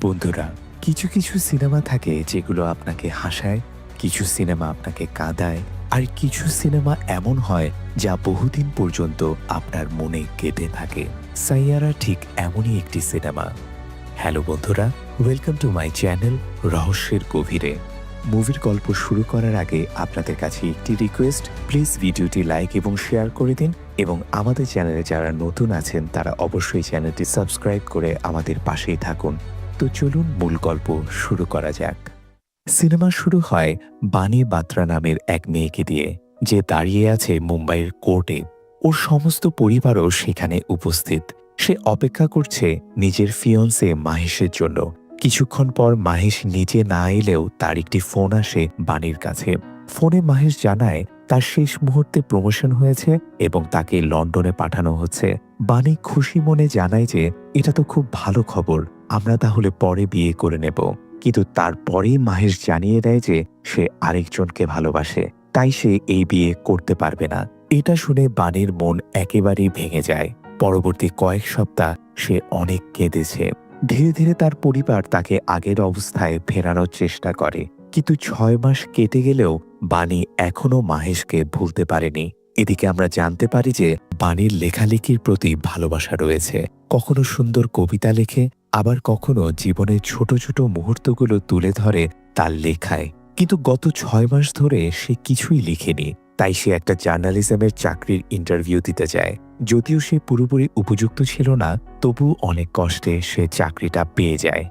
বন্ধুরা, কিছু কিছু সিনেমা থাকে যেগুলো আপনাকে হাসায়, কিছু সিনেমা আপনাকে কাঁদায়, আর কিছু সিনেমা এমন হয় যা বহুদিন পর্যন্ত আপনার মনে গেঁথে থাকে। সাইয়ারা ঠিক এমনই একটি সিনেমা। হ্যালো বন্ধুরা, ওয়েলকাম টু মাই চ্যানেল রহস্যের গভীরে। মুভির গল্প শুরু করার আগে আপনাদের কাছে একটি রিকোয়েস্ট, প্লিজ ভিডিওটি লাইক এবং শেয়ার করে দিন, এবং আমাদের চ্যানেলে যারা নতুন আছেন তারা অবশ্যই চ্যানেলটি সাবস্ক্রাইব করে আমাদের পাশেই থাকুন। তো চলুন মূল গল্প শুরু করা যাক। সিনেমা শুরু হয় বানি বাত্রা নামের এক মেয়েকে দিয়ে, যে দাঁড়িয়ে আছে মুম্বাইয়ের কোর্টে। ওর সমস্ত পরিবারও সেখানে উপস্থিত। সে অপেক্ষা করছে নিজের ফিয়ন্সে মাহেশের জন্য। কিছুক্ষণ পর মাহেশ নিজে না এলেও তার একটি ফোন আসে বানির কাছে। ফোনে মাহেশ জানায় তার শেষ মুহূর্তে প্রমোশন হয়েছে এবং তাকে লন্ডনে পাঠানো হচ্ছে। বানি খুশি মনে জানায় যে এটা তো খুব ভালো খবর, আমরা তাহলে পরে বিয়ে করে নেব। কিন্তু তারপরেই মাহেশ জানিয়ে দেয় যে সে আরেকজনকে ভালোবাসে, তাই সে এই বিয়ে করতে পারবে না। এটা শুনে বানির মন একেবারেই ভেঙে যায়। পরবর্তী কয়েক সপ্তাহ সে অনেক কেঁদেছে। ধীরে ধীরে তার পরিবার তাকে আগের অবস্থায় ফেরানোর চেষ্টা করে, কিন্তু 6 মাস কেটে গেলেও বানি এখনো মাহেশকে ভুলতে পারেনি। এদিকে আমরা জানতে পারি যে বানির লেখালেখির প্রতি ভালোবাসা রয়েছে। কখনো সুন্দর কবিতা লেখে, আবার কখনো জীবনের ছোট ছোট মুহূর্তগুলো তুলে ধরে তার লেখায়। কিন্তু গত 6 মাস ধরে সে কিছুই লিখেনি। তাই সে একটা জার্নালিজমের চাকরির ইন্টারভিউ দিতে যায়। যদিও সে পুরোপুরি উপযুক্ত ছিল না, তবু অনেক কষ্টে সে চাকরিটা পেয়ে যায়।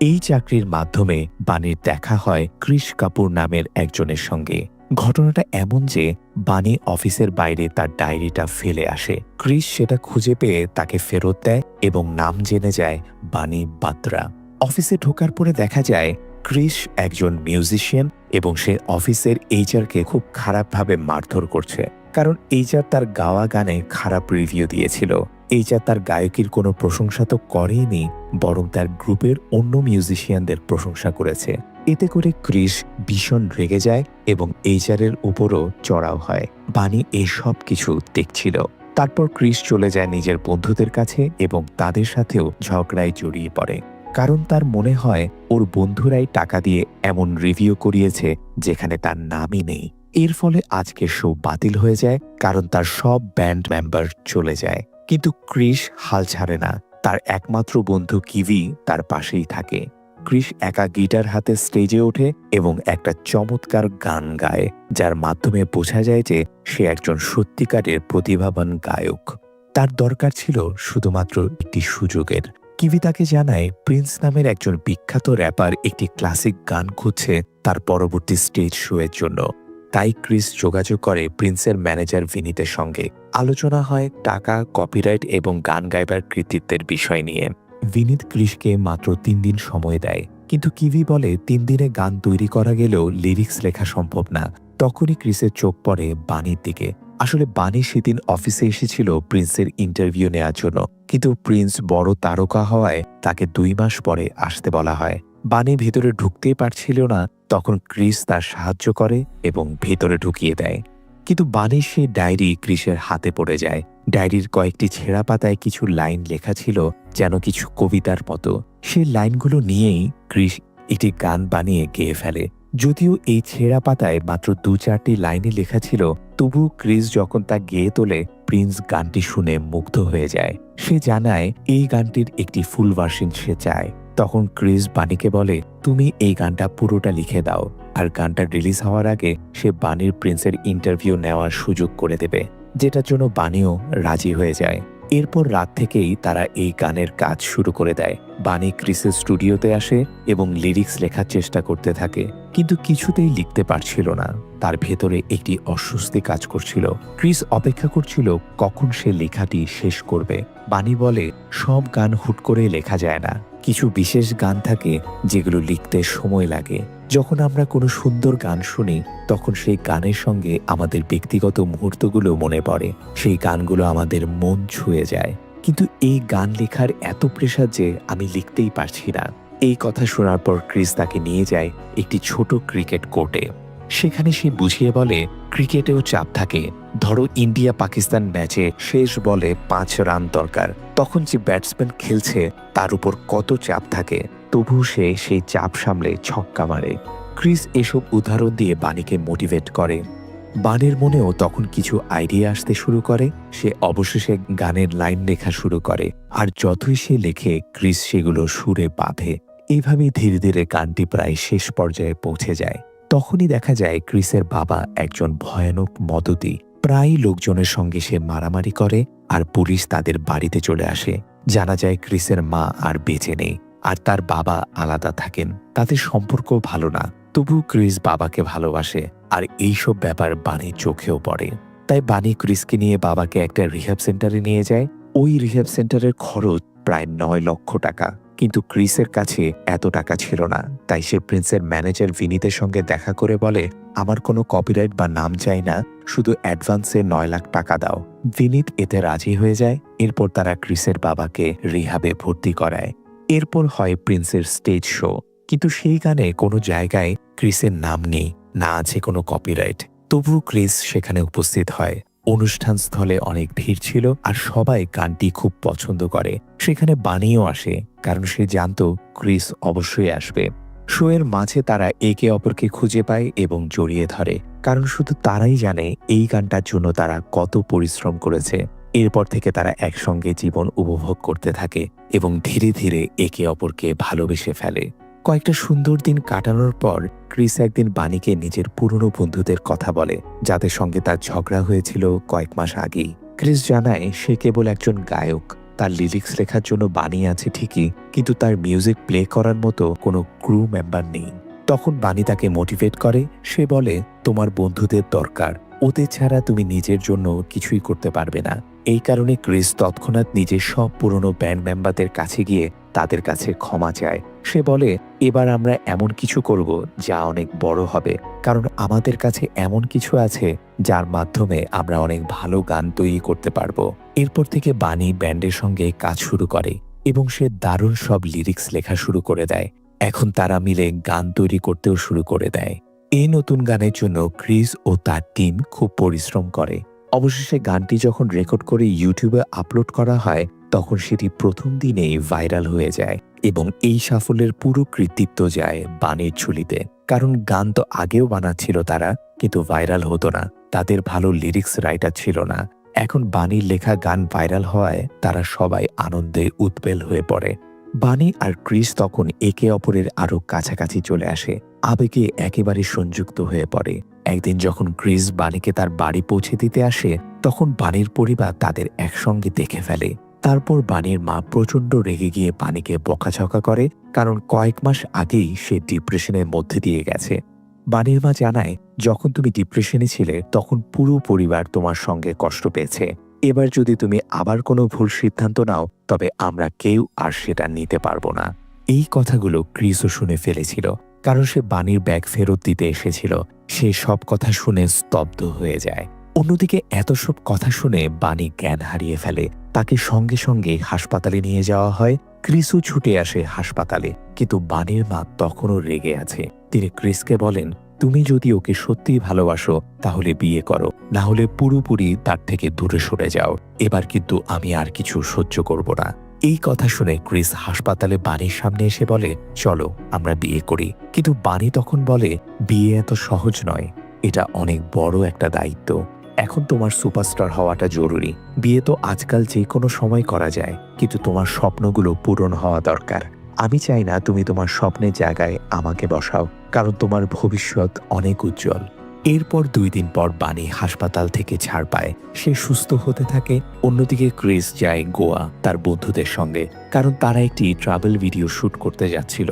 এই চাকরির মাধ্যমে বানির দেখা হয় ক্রিশ কাপুর নামের একজনের সঙ্গে। ঘটনাটা এমন যে বানি অফিসের বাইরে তার ডায়েরিটা ফেলে আসে। ক্রিশ সেটা খুঁজে পেয়ে তাকে ফেরত দেয় এবং নাম জেনে যায় বানি বাত্রা। অফিসে ঢোকার পরে দেখা যায় ক্রিশ একজন মিউজিশিয়ান এবং সে অফিসের এইচআরকে খুব খারাপভাবে মারধর করছে, কারণ এইচআর তার গাওয়া গানে খারাপ রিভিউ দিয়েছিল। এইচআর তার গায়কির কোনো প্রশংসা তো করেনি, বরং তার গ্রুপের অন্য মিউজিশিয়ানদের প্রশংসা করেছে। এতে করে ক্রিশ ভীষণ রেগে যায় এবং এইচআরের উপরও চড়াও হয়। বানি এই সব কিছু দেখছিল। তারপর ক্রিশ চলে যায় নিজের বন্ধুদের কাছে এবং তাদের সাথেও ঝগড়ায় জড়িয়ে পড়ে, কারণ তার মনে হয় ওর বন্ধুরাই টাকা দিয়ে এমন রিভিউ করিয়েছে যেখানে তার নামই নেই। এর ফলে আজকের শো বাতিল হয়ে যায়, কারণ তার সব ব্যান্ড মেম্বার চলে যায়। কিন্তু ক্রিশ হাল ছাড়ে না। তার একমাত্র বন্ধু কিভি তার পাশেই থাকে। ক্রিশ একা গিটার হাতে স্টেজে ওঠে এবং একটা চমৎকার গান গায়, যার মাধ্যমে বোঝা যায় যে সে একজন সত্যিকারের প্রতিভাবান গায়ক। তার দরকার ছিল শুধুমাত্র একটি সুযোগের। কিভি তাকে জানায় প্রিন্স নামের একজন বিখ্যাত র্যাপার একটি ক্লাসিক গান খুঁজছে তার পরবর্তী স্টেজ শো এর জন্য। তাই ক্রিস যোগাযোগ করে প্রিন্সের ম্যানেজার ভিনিতের সঙ্গে। আলোচনা হয় টাকা, কপিরাইট এবং গান গাইবার কৃতিত্বের বিষয় নিয়ে। ভিনিত ক্রিসকে মাত্র 3 দিন সময় দেয়, কিন্তু কিভি বলে 3 দিনে গান তৈরি করা গেলেও লিরিক্স লেখা সম্ভব না। তখনই ক্রিসের চোখ পড়ে বানির দিকে। আসলে বানি সেদিন অফিসে এসেছিল প্রিন্সের ইন্টারভিউ নেওয়ার জন্য, কিন্তু প্রিন্স বড় তারকা হওয়ায় তাকে 2 মাস পরে আসতে বলা হয়। বানি ভেতরে ঢুকতেই পারছিল না, তখন ক্রিস তার সাহায্য করে এবং ভেতরে ঢুকিয়ে দেয়। কিন্তু বানির সেই ডায়েরি ক্রিসের হাতে পড়ে যায়। ডায়েরির কয়েকটি ছেঁড়া পাতায় কিছু লাইন লেখা ছিল, যেন কিছু কবিতার মতো। সেই লাইনগুলো নিয়েই ক্রিস একটি গান বানিয়ে গেয়ে ফেলে। যদিও এই ছেঁড়া পাতায় মাত্র 2-4টি লাইনে লেখা ছিল, তবু ক্রিস যখন তা গেয়ে তোলে, প্রিন্স গানটি শুনে মুগ্ধ হয়ে যায়। সে জানায় এই গানটির একটি ফুল ভার্সন সে চায়। তখন ক্রিস বানিকে বলে, তুমি এই গানটা পুরোটা লিখে দাও, আর গানটা রিলিজ হওয়ার আগে সে বানির প্রিন্সের ইন্টারভিউ নেওয়ার সুযোগ করে দেবে, যেটার জন্য বানিও রাজি হয়ে যায়। এরপর রাত থেকেই তারা এই গানের কাজ শুরু করে দেয়। বানি ক্রিসের স্টুডিওতে আসে এবং লিরিক্স লেখার চেষ্টা করতে থাকে, কিন্তু কিছুতেই লিখতে পারছিল না। তার ভেতরে একটি অস্বস্তি কাজ করছিল। ক্রিস অপেক্ষা করছিল কখন সে লেখাটি শেষ করবে। বানি বলে, সব গান হুট করে লেখা যায় না, কিছু বিশেষ গান থাকে যেগুলো লিখতে সময় লাগে। যখন আমরা কোনো সুন্দর গান শুনি, তখন সেই গানের সঙ্গে আমাদের ব্যক্তিগত মুহূর্তগুলো মনে পড়ে। সেই গানগুলো আমাদের মন ছুঁয়ে যায়। কিন্তু এই গান লেখার এত প্রেশার যে আমি লিখতেই পারছি না। এই কথা শোনার পর ক্রিস তাকে নিয়ে যায় একটি ছোট ক্রিকেট কোর্টে। সেখানে সে বুঝিয়ে বলে, ক্রিকেটেও চাপ থাকে। ধরো ইন্ডিয়া পাকিস্তান ম্যাচে শেষ বলে 5 রান দরকার, তখন যে ব্যাটসম্যান খেলছে তার উপর কত চাপ থাকে। তবু সে সেই চাপ সামলে ছক্কা মারে। ক্রিস এসব উদাহরণ দিয়ে বানিকে মোটিভেট করে। বানির মনেও তখন কিছু আইডিয়া আসতে শুরু করে। সে অবশেষে গানের লাইন লেখা শুরু করে, আর যতই সে লেখে ক্রিস সেগুলো সুরে বাঁধে। এইভাবেই ধীরে ধীরে গানটি প্রায় শেষ পর্যায়ে পৌঁছে যায়। তখনই দেখা যায় ক্রিসের বাবা একজন ভয়ানক মদতি। প্রায় লোকজনের সঙ্গে সে মারামারি করে, আর পুলিশ তাদের বাড়িতে চলে আসে। জানা যায় ক্রিসের মা আর বেঁচে নেই, আর তার বাবা আলাদা থাকেন। তাদের সম্পর্ক ভালো না, তবু ক্রিস বাবাকে ভালোবাসে, আর এইসব ব্যাপার বানির চোখেও পড়ে। তাই বানি ক্রিসকে নিয়ে বাবাকে একটা রিহ্যাব সেন্টারে নিয়ে যায়। ওই রিহ্যাব সেন্টারের খরচ প্রায় 9 লক্ষ টাকা। কিন্তু ক্রিসের কাছে এত টাকা ছিল না। তাই সে প্রিন্সের ম্যানেজার ভিনিতের সঙ্গে দেখা করে বলে, আমার কোনো কপিরাইট বা নাম চাই না, শুধু অ্যাডভান্সে 9 লাখ টাকা দাও। ভিনিত এতে রাজি হয়ে যায়। এরপর তারা ক্রিসের বাবাকে রিহাবে ভর্তি করায়। এরপর হয় প্রিন্সের স্টেজ শো, কিন্তু সেই গানে কোনো জায়গায় ক্রিসের নাম নেই, না আছে কোনো কপিরাইট। তবু ক্রিস সেখানে উপস্থিত হয়। অনুষ্ঠান স্থলে অনেক ভিড় ছিল, আর সবাই গানটি খুব পছন্দ করে। সেখানে বানিও আসে, কারণ সে জানত ক্রিস অবশ্যই আসবে। শো এর মাঝে তারা একে অপরকে খুঁজে পায় এবং জড়িয়ে ধরে, কারণ শুধু তারাই জানে এই গানটার জন্য তারা কত পরিশ্রম করেছে। এরপর থেকে তারা একসঙ্গে জীবন উপভোগ করতে থাকে এবং ধীরে ধীরে একে অপরকে ভালোবেসে ফেলে। কয়েকটা সুন্দর দিন কাটানোর পর ক্রিস একদিন বানিকে নিজের পুরনো বন্ধুদের কথা বলে, যাদের সঙ্গে তার ঝগড়া হয়েছিল কয়েক মাস আগেই। ক্রিস জানায় সে কেবল একজন গায়ক। তার লিরিক্স লেখার জন্য বানি আছে ঠিকই, কিন্তু তার মিউজিক প্লে করার মতো কোনো ক্রু মেম্বার নেই। তখন বানি তাকে মোটিভেট করে। সে বলে, তোমার বন্ধুদের দরকার, ওদের ছাড়া তুমি নিজের জন্য কিছুই করতে পারবে না। এই কারণে ক্রিস তৎক্ষণাৎ নিজের সব পুরনো ব্যান্ড মেম্বারদের কাছে গিয়ে তাদের কাছে ক্ষমা চায়। সে বলে, এবার আমরা এমন কিছু করব যা অনেক বড় হবে, কারণ আমাদের কাছে এমন কিছু আছে যার মাধ্যমে আমরা অনেক ভালো গান তৈরি করতে পারবো। এরপর থেকে বানি ব্যান্ডের সঙ্গে কাজ শুরু করে এবং সে দারুণ সব লিরিক্স লেখা শুরু করে দেয়। এখন তারা মিলে গান তৈরি করতেও শুরু করে দেয়। এই নতুন গানের জন্য ক্রিস ও তার টিম খুব পরিশ্রম করে। অবশেষে গানটি যখন রেকর্ড করে ইউটিউবে আপলোড করা হয়, তখন সেটি প্রথম দিনেই ভাইরাল হয়ে যায় এবং এই সাফল্যের পুরো কৃতিত্ব যায় বানির ঝুলিতে। কারণ গান তো আগেও বানাচ্ছিল তারা, কিন্তু ভাইরাল হতো না। তাদের ভালো লিরিক্স রাইটার ছিল না। এখন বানির লেখা গান ভাইরাল হওয়ায় তারা সবাই আনন্দে উৎপেল হয়ে পড়ে। বানি আর ক্রিস তখন একে অপরের আরো কাছাকাছি চলে আসে, আবেগে একেবারে সংযুক্ত হয়ে পড়ে। একদিন যখন ক্রিস বানিকে তার বাড়ি পৌঁছে দিতে আসে, তখন বানির পরিবার তাদের একসঙ্গে দেখে ফেলে। তারপর বানির মা প্রচণ্ড রেগে গিয়ে বানিকে বকাঝকা করে, কারণ কয়েক মাস আগেই সে ডিপ্রেশনের মধ্যে দিয়ে গেছে। বানির মা জানায়, যখন তুমি ডিপ্রেশনে ছিলে তখন পুরো পরিবার তোমার সঙ্গে কষ্ট পেয়েছে। এবার যদি তুমি আবার কোনো ভুল সিদ্ধান্ত নাও, তবে আমরা কেউ আর সেটা নিতে পারবো না। এই কথাগুলো ক্রিসও শুনে ফেলেছিল, কারণ সে বানির ব্যাগ ফেরত দিতে এসেছিল। সে সব কথা শুনে স্তব্ধ হয়ে যায়। অন্যদিকে এত সব কথা শুনে বানি জ্ঞান হারিয়ে ফেলে। তাকে সঙ্গে সঙ্গে হাসপাতালে নিয়ে যাওয়া হয়। ক্রিসও ছুটে আসে হাসপাতালে, কিন্তু বানির মা তখনও রেগে আছে। তিনি ক্রিসকে বলেন, তুমি যদি ওকে সত্যিই ভালোবাসো তাহলে বিয়ে করো, না হলে পুরোপুরি তার থেকে দূরে সরে যাও। এবার কিন্তু আমি আর কিছু সহ্য করব না। এই কথা শুনে ক্রিস হাসপাতালে বানির সামনে এসে বলে, চলো আমরা বিয়ে করি। কিন্তু বানি তখন বলে, বিয়ে এত সহজ নয়, এটা অনেক বড় একটা দায়িত্ব। এখন তোমার সুপারস্টার হওয়াটা জরুরি। বিয়ে তো আজকাল যে কোনো সময় করা যায়, কিন্তু তোমার স্বপ্নগুলো পূরণ হওয়া দরকার। আমি চাই না তুমি তোমার স্বপ্নের জায়গায় আমাকে বসাও, কারণ তোমার ভবিষ্যৎ অনেক উজ্জ্বল। এরপর 2 দিন পর বানি হাসপাতাল থেকে ছাড় পায়। সে সুস্থ হতে থাকে। অন্যদিকে ক্রিস যায় গোয়া তার বন্ধুদের সঙ্গে, কারণ তারা একটি ট্রাভেল ভিডিও শুট করতে যাচ্ছিল।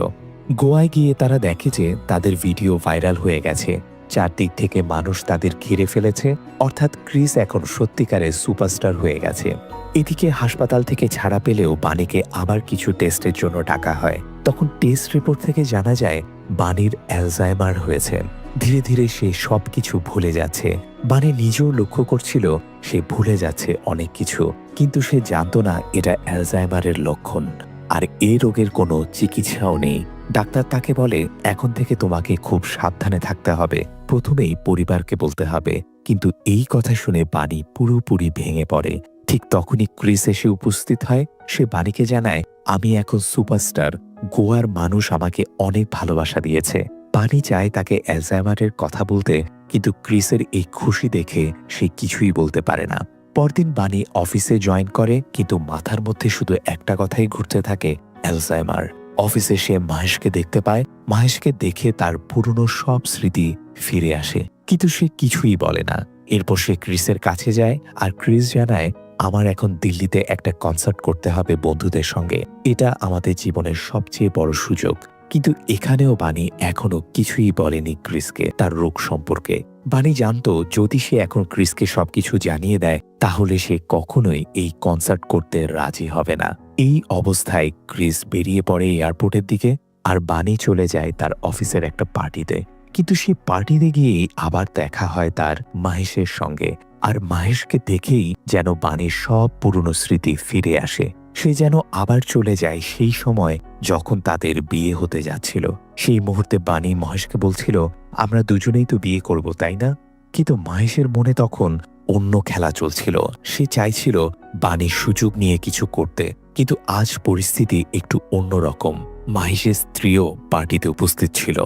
গোয়ায় গিয়ে তারা দেখে যে তাদের ভিডিও ভাইরাল হয়ে গেছে। চারদিক থেকে মানুষ তাদের ঘিরে ফেলেছে, অর্থাৎ ক্রিস এখন সত্যিকারের সুপারস্টার হয়ে গেছে। এদিকে হাসপাতাল থেকে ছাড়া পেলেও বানিকে আবার কিছু টেস্টের জন্য ডাকা হয়। তখন টেস্ট রিপোর্ট থেকে জানা যায় বানির অ্যালজাইমার হয়েছে। ধীরে ধীরে সে সবকিছু ভুলে যাচ্ছে। বানি নিজেও লক্ষ্য করছিল সে ভুলে যাচ্ছে অনেক কিছু, কিন্তু সে জানতো না এটা অ্যালজাইমারের লক্ষণ। আর এই রোগের কোনো চিকিৎসাও নেই। ডাক্তার তাকে বলে, এখন থেকে তোমাকে খুব সাবধানে থাকতে হবে, প্রথমেই পরিবারকে বলতে হবে। কিন্তু এই কথা শুনে বানি পুরোপুরি ভেঙে পড়ে। ঠিক তখনই ক্রিস এসে উপস্থিত হয়। সে বানিকে জানায়, আমি এখন সুপারস্টার, গোয়ার মানুষ আমাকে অনেক ভালোবাসা দিয়েছে। বানি চায় তাকে অ্যালজাইমারের কথা বলতে, কিন্তু ক্রিসের এই খুশি দেখে সে কিছুই বলতে পারে না। পরদিন বানি অফিসে জয়েন করে, কিন্তু মাথার মধ্যে শুধু একটা কথাই ঘুরতে থাকে, অ্যালজাইমার। অফিসে সে মাহেশকে দেখতে পায়। মাহেশকে দেখে তার পুরনো সব স্মৃতি ফিরে আসে, কিন্তু সে কিছুই বলে না। এরপর সে ক্রিসের কাছে যায়, আর ক্রিস জানায়, আমার এখন দিল্লিতে একটা কনসার্ট করতে হবে বন্ধুদের সঙ্গে। এটা আমাদের জীবনের সবচেয়ে বড় সুযোগ। কিন্তু এখানেও বানি এখনো কিছুই বলেনি ক্রিসকে তার রোগ সম্পর্কে। বানি জানতো যদি সে এখন ক্রিসকে সবকিছু জানিয়ে দেয়, তাহলে সে কখনোই এই কনসার্ট করতে রাজি হবে না। এই অবস্থায় ক্রিস বেরিয়ে পড়ে এয়ারপোর্টের দিকে, আর বানি চলে যায় তার অফিসের একটা পার্টিতে। কিন্তু সেই পার্টিতে গিয়েই আবার দেখা হয় তার মাহেশের সঙ্গে। আর মাহেশকে দেখেই যেন বানির সব পুরনো স্মৃতি ফিরে আসে। সে যেন আবার চলে যায় সেই সময় যখন তাদের বিয়ে হতে যাচ্ছিল। সেই মুহূর্তে বানি মহেশকে বলছিল, আমরা দুজনেই তো বিয়ে করব, তাই না? কিন্তু মহেশের মনে তখন অন্য খেলা চলছিল। সে চাইছিল বানির সুযোগ নিয়ে কিছু করতে, কিন্তু আজ পরিস্থিতি একটু অন্যরকম। মহেশের স্ত্রীও পার্টিতে উপস্থিত ছিল।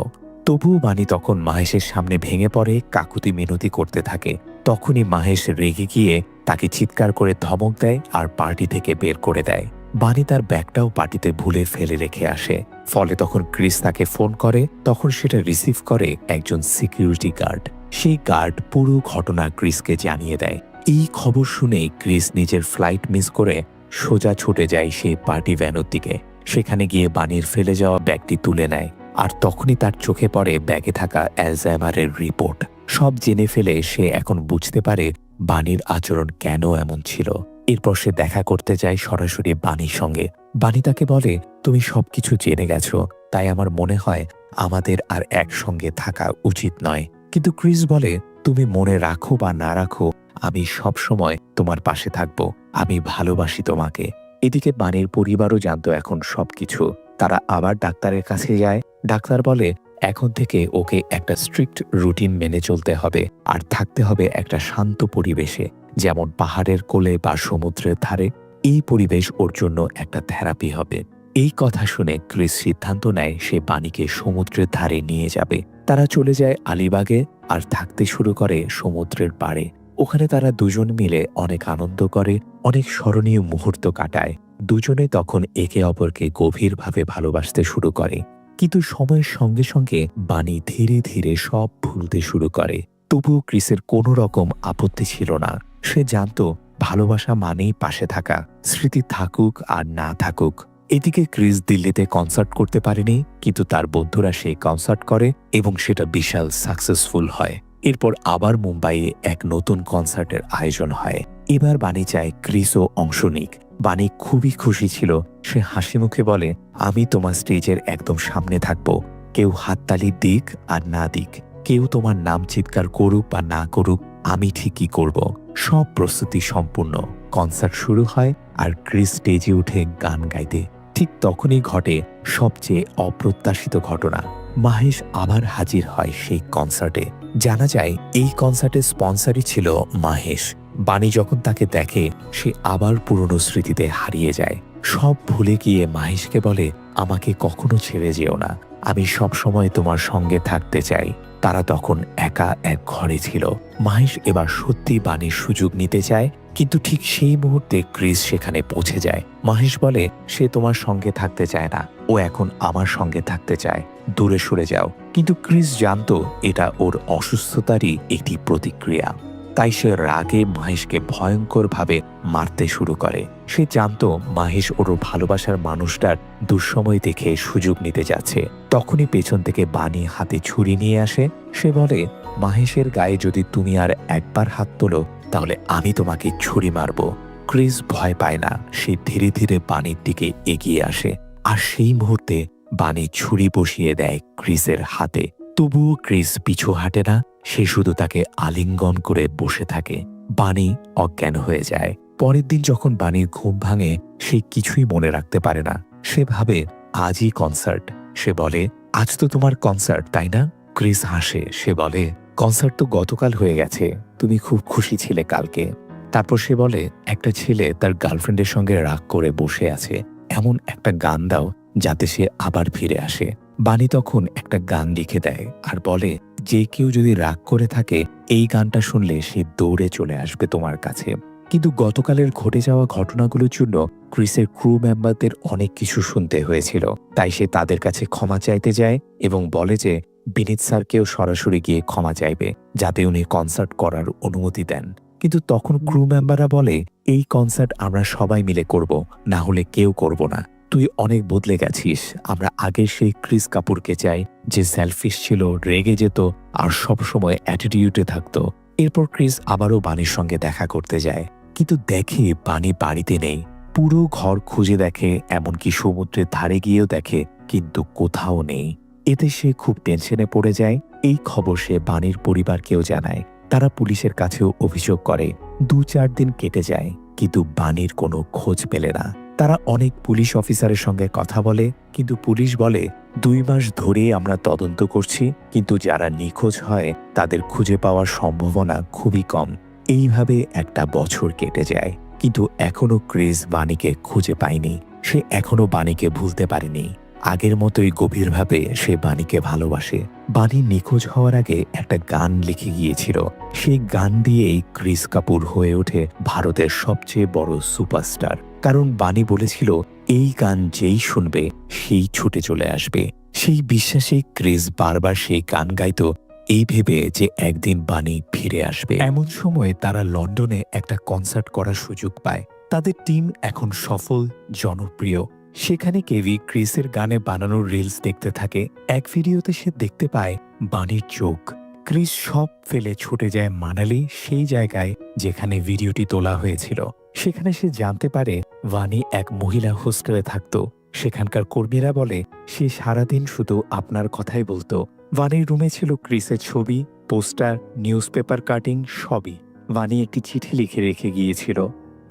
তবুও বানি তখন মাহেশের সামনে ভেঙে পড়ে, কাকুতি মিনতি করতে থাকে। তখনই মাহেশ রেগে গিয়ে তাকে চিৎকার করে ধমক দেয় আর পার্টি থেকে বের করে দেয়। বানি তার ব্যাগটাও পার্টিতে ভুলে ফেলে রেখে আসে। ফলে তখন ক্রিস তাকে ফোন করে, তখন সেটা রিসিভ করে একজন সিকিউরিটি গার্ড। সেই গার্ড পুরো ঘটনা ক্রিসকে জানিয়ে দেয়। এই খবর শুনে ক্রিস নিজের ফ্লাইট মিস করে সোজা ছুটে যায় সেই পার্টি ভ্যানের দিকে। সেখানে গিয়ে বানির ফেলে যাওয়া ব্যাগটি তুলে নেয়, আর তখনই তার চোখে পড়ে ব্যাগে থাকা অ্যালজাইমারের রিপোর্ট। সব জেনে ফেলে সে এখন বুঝতে পারে বানির আচরণ কেন এমন ছিল। এরপর সে দেখা করতে যায় সরাসরি বানির সঙ্গে। বানি তাকে বলে, তুমি সবকিছু জেনে গেছো, তাই আমার মনে হয় আমাদের আর একসঙ্গে থাকা উচিত নয়। কিন্তু ক্রিস বলে, তুমি মনে রাখো বা না রাখো, আমি সব সময় তোমার পাশে থাকবো। আমি ভালোবাসি তোমাকে। এদিকে বানির পরিবারও জানতো এখন সবকিছু। তারা আবার ডাক্তারের কাছে যায়। ডাক্তার বলে, এখন থেকে ওকে একটা স্ট্রিক্ট রুটিন মেনে চলতে হবে, আর থাকতে হবে একটা শান্ত পরিবেশে, যেমন পাহাড়ের কোলে বা সমুদ্রের ধারে। এই পরিবেশ ওর জন্য একটা থেরাপি হবে। এই কথা শুনে ক্রিস সিদ্ধান্ত নেয় সে বানিকে সমুদ্রের ধারে নিয়ে যাবে। তারা চলে যায় আলিবাগে আর থাকতে শুরু করে সমুদ্রের পাড়ে। ওখানে তারা দুজন মিলে অনেক আনন্দ করে, অনেক স্মরণীয় মুহূর্ত কাটায়। দুজনে তখন একে অপরকে গভীরভাবে ভালোবাসতে শুরু করে। কিন্তু সময়ের সঙ্গে সঙ্গে বানি ধীরে ধীরে সব ভুলতে শুরু করে। তবুও ক্রিসের কোনো রকম আপত্তি ছিল না। সে জানতো ভালোবাসা মানেই পাশে থাকা, স্মৃতি থাকুক আর না থাকুক। এদিকে ক্রিস দিল্লিতে কনসার্ট করতে পারেনি, কিন্তু তার বন্ধুরা সেই কনসার্ট করে এবং সেটা বিশাল সাকসেসফুল হয়। এরপর আবার মুম্বাইয়ে এক নতুন কনসার্টের আয়োজন হয়। এবার বানি চায় ক্রিসও অংশ নিক। বানি খুবই খুশি ছিল। সে হাসি মুখে বলে, আমি তোমার স্টেজের একদম সামনে থাকব। কেউ হাততালি দিক আর না দিক, কেউ তোমার নাম চিৎকার করুক বা না করুক, আমি ঠিকই করব। সব প্রস্তুতি সম্পূর্ণ। কনসার্ট শুরু হয় আর ক্রিস স্টেজে উঠে গান গাইতে। ঠিক তখনই ঘটে সবচেয়ে অপ্রত্যাশিত ঘটনা। মাহেশ আবার হাজির হয় সেই কনসার্টে। জানা যায় এই কনসার্টের স্পন্সরই ছিল মাহেশ। বানি যখন তাকে দেখে, সে আবার পুরনো স্মৃতিতে হারিয়ে যায়। সব ভুলে গিয়ে মাহেশকে বলে, আমাকে কখনো ছেড়ে যেও না, আমি সব সময় তোমার সঙ্গে থাকতে চাই। তারা তখন একা এক ঘরে ছিল। মাহেশ এবার সত্যি বানির সুযোগ নিতে চায়, কিন্তু ঠিক সেই মুহূর্তে ক্রিস সেখানে পৌঁছে যায়। মাহেশ বলে, সে তোমার সঙ্গে থাকতে চায় না, ও এখন আমার সঙ্গে থাকতে চায়, দূরে সরে যাও। কিন্তু ক্রিস জানতো এটা ওর অসুস্থতারই একটি প্রতিক্রিয়া। তাই সে রাগে মাহেশকে ভয়ঙ্করভাবে মারতে শুরু করে। সে জানতো মাহেশ ওর ভালোবাসার মানুষটার দুঃসময় দেখে সুযোগ নিতে যাচ্ছে। তখনই পেছন থেকে বানি হাতে ছুরি নিয়ে আসে। সে বলে, মাহেশের গায়ে যদি তুমি আর একবার হাত তোলো, তাহলে আমি তোমাকে ছুরি মারব। ক্রিস ভয় পায় না। সে ধীরে ধীরে বানির দিকে এগিয়ে আসে, আর সেই মুহূর্তে বানি ছুরি বসিয়ে দেয় ক্রিসের হাতে। তবুও ক্রিস পিছু হাঁটে না। সে শুধু তাকে আলিঙ্গন করে বসে থাকে। বানি অজ্ঞান হয়ে যায়। পরের দিন যখন বানির ঘুম ভাঙে, সে কিছুই মনে রাখতে পারে না। সে ভাবে আজই কনসার্ট। সে বলে, আজ তো তোমার কনসার্ট, তাই না? ক্রিস হাসে। সে বলে, কনসার্ট তো গতকাল হয়ে গেছে, তুমি খুব খুশি ছিলে কালকে। তারপর সে বলে, একটা ছেলে তার গার্লফ্রেন্ডের সঙ্গে রাগ করে বসে আছে, এমন একটা গান দাও যাতে সে আবার ফিরে আসে। বানি তখন একটা গান লিখে দেয় আর বলে, যে কেউ যদি রাগ করে থাকে এই গানটা শুনলে সে দৌড়ে চলে আসবে তোমার কাছে। কিন্তু গতকালের ঘটে যাওয়া ঘটনাগুলোর জন্য ক্রিসের ক্রু মেম্বারদের অনেক কিছু শুনতে হয়েছিল, তাই সে তাদের কাছে ক্ষমা চাইতে যায় এবং বলে যে বিনীত স্যারকেও সরাসরি গিয়ে ক্ষমা চাইবে যাতে উনি কনসার্ট করার অনুমতি দেন। কিন্তু তখন ক্রু মেম্বাররা বলে, এই কনসার্ট আমরা সবাই মিলে করব, না হলে কেউ করব না। তুই অনেক বদলে গেছিস, আমরা আগের সেই ক্রিস কাপুরকে চাই যে সেলফিশ ছিল, রেগে যেত আর সবসময় অ্যাটিটিউডে থাকতো। এরপর ক্রিস আবারও বানির সঙ্গে দেখা করতে যায়, কিন্তু দেখে বানি বাড়িতে নেই। পুরো ঘর খুঁজে দেখে, এমনকি সমুদ্রের ধারে গিয়েও দেখে, কিন্তু কোথাও নেই। এতে সে খুব টেনশনে পড়ে যায়। এই খবর সে বানির পরিবারকেও জানায়। তারা পুলিশের কাছেও অভিযোগ করে। 2-4 দিন কেটে যায়, কিন্তু বানির কোনো খোঁজ পেলে না। তারা অনেক পুলিশ অফিসারের সঙ্গে কথা বলে, কিন্তু পুলিশ বলে 2 মাস ধরে আমরা তদন্ত করছি, কিন্তু যারা নিখোঁজ হয় তাদের খুঁজে পাওয়ার সম্ভাবনা খুবই কম। এইভাবে একটা বছর কেটে যায়, কিন্তু এখনো ক্রিস বানিকে খুঁজে পায়নি। সে এখনো বানিকে ভুলতে পারেনি। আগের মতোই গভীরভাবে সে বানিকে ভালোবাসে। বানি নিখোঁজ হওয়ার আগে একটা গান লিখে গিয়েছিল। সেই গান দিয়েই ক্রিস কাপুর হয়ে ওঠে ভারতের সবচেয়ে বড় সুপারস্টার। কারণ বানি বলেছিল, এই গান যেই শুনবে সেই ছুটে চলে আসবে। সেই বিশ্বাসে ক্রিস বারবার সেই গান গাইতো, এই ভেবে যে একদিন বানি ফিরে আসবে। এমন সময় তারা লন্ডনে একটা কনসার্ট করার সুযোগ পায়। তাদের টিম এখন সফল, জনপ্রিয়। সেখানে কেভি ক্রিসের গানে বানানো রিলস দেখতে থাকে। এক ভিডিওতে সে দেখতে পায় বানির চোখ। ক্রিস সব ফেলে ছুটে যায় মানালি, সেই জায়গায় যেখানে ভিডিওটি তোলা হয়েছিল। সেখানে সে জানতে পারে বানি এক মহিলা হোস্টেলে থাকত। সেখানকার কর্মীরা বলে সে সারাদিন শুধু আপনার কথাই বলতো। বানির রুমে ছিল ক্রিসের ছবি, পোস্টার, নিউজ পেপার কাটিং, সবই। বানি একটি চিঠি লিখে রেখে গিয়েছিল,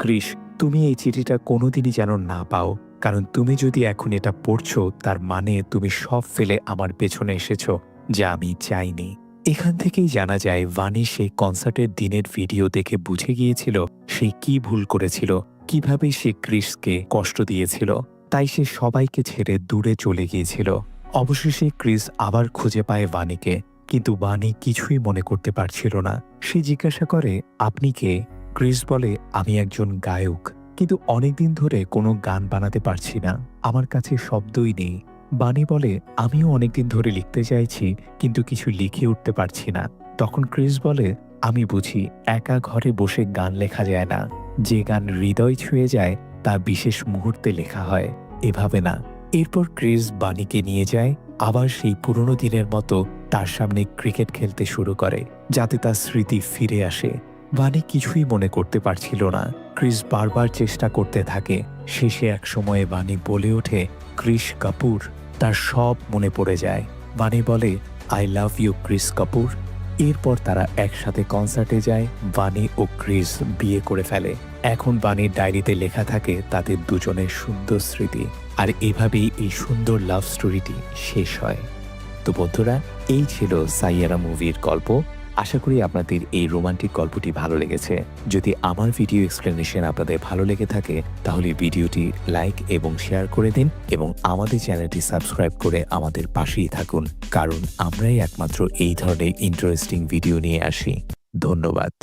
ক্রিস তুমি এই চিঠিটা কোনোদিনই যেন না পাও, কারণ তুমি যদি এখন এটা পড়ছো তার মানে তুমি সব ফেলে আমার পেছনে এসেছো, যা আমি চাইনি। এখান থেকেই জানা যায় বানি সেই কনসার্টের দিনের ভিডিও দেখে বুঝে গিয়েছিল সে কি ভুল করেছিল, কিভাবে সে ক্রিসকে কষ্ট দিয়েছিল। তাই সে সবাইকে ছেড়ে দূরে চলে গিয়েছিল। অবশেষে ক্রিস আবার খুঁজে পায় বানিকে, কিন্তু বানি কিছুই মনে করতে পারছিল না। সে জিজ্ঞাসা করে, আপনি কে? ক্রিস বলে, আমি একজন গায়ক, কিন্তু অনেকদিন ধরে কোনো গান বানাতে পারছি না, আমার কাছে শব্দই নেই। বানি বলে, আমিও অনেকদিন ধরে লিখতে চাইছি, কিন্তু কিছু লিখে উঠতে পারছি না। তখন ক্রিস বলে, আমি বুঝি, একা ঘরে বসে গান লেখা যায় না। যে গান হৃদয় ছুঁয়ে যায় তা বিশেষ মুহূর্তে লেখা হয়, এভাবে না। এরপর ক্রিস বানিকে নিয়ে যায় আবার সেই পুরনো দিনের মতো তার সামনে ক্রিকেট খেলতে শুরু করে, যাতে তার স্মৃতি ফিরে আসে। বানি কিছুই মনে করতে পারছিল না। ক্রিস বারবার চেষ্টা করতে থাকে। শেষে এক সময়ে বানি বলে ওঠে, ক্রিস কাপুর। তার সব মনে পড়ে যায়। বানি বলে, I love you Chris Kapoor. এরপর তারা একসাথে কনসার্টে যায়। বানি ও ক্রিস বিয়ে করে ফেলে। এখন বানির ডায়েরিতে লেখা থাকে তাদের দুজনের সুন্দর স্মৃতি। আর এভাবেই এই সুন্দর লাভ স্টোরিটি শেষ হয়। তো বন্ধুরা, এই ছিল সাইয়ারা মুভির গল্প। আশা করি আপনাদের এই রোমান্টিক গল্পটি ভালো লেগেছে। যদি আমার ভিডিও এক্সপ্লেনেশন আপনাদের ভালো লেগে থাকে তাহলে ভিডিওটি লাইক এবং শেয়ার করে দিন এবং আমাদের চ্যানেলটি সাবস্ক্রাইব করে আমাদের পাশেই থাকুন, কারণ আমরাই একমাত্র এই ধরনের ইন্টারেস্টিং ভিডিও নিয়ে আসি। ধন্যবাদ।